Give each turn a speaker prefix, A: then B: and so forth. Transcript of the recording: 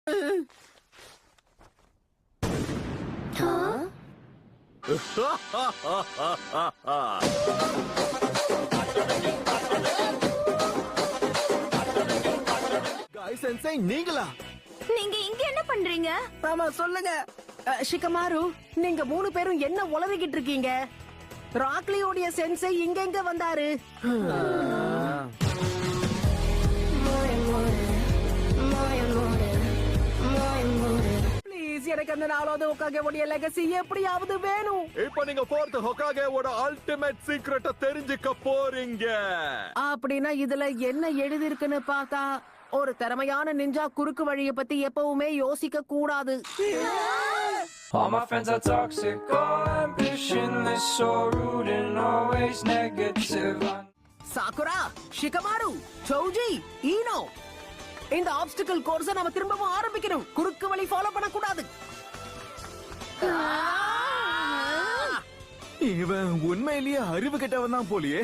A: காய் சென்சை நீங்களா?
B: நீங்க இங்க என்ன பண்றீங்க?
C: ஆமா சொல்லுங்க. ஷிகமாரு, நீங்க 3 பேரும் என்ன உளறிக்கிட்டு இருக்கீங்க? ராக்லியோடைய சென்சை இங்க எங்க வந்தாரு? ப்ளீஸ், எனக்கு அந்த 4வது ஹோகாகேவோட லெகசி எப்படியாவது வேணும்.
A: இப்போ நீங்க 4th ஹோகாகேவோட அல்டிமேட் சீக்ரெட்ட தெரிஞ்சுக்க போறீங்க.
C: அப்படின்னா இதுல என்ன எழுதி இருக்குன்னு பார்த்தா ஒரு திறமையான நிஞ்சா குறுக்கு வழியை பத்தி எப்பவுமே யோசிக்க கூடாது.
D: All my friends are toxic, all ambitionless, so rude and always negative.
C: Sakura, Shikamaru, Sowji, Eno, இந்த ஆப்ஸ்டிக்கல் கோர்ஸை நாம திரும்பவும் ஆரம்பிக்கணும். குறுக்கு வழி ஃபாலோ பண்ணக்கூடாது.
A: இவன் உண்மையிலேயே அறிவு கெட்டவன் தான் போலியே.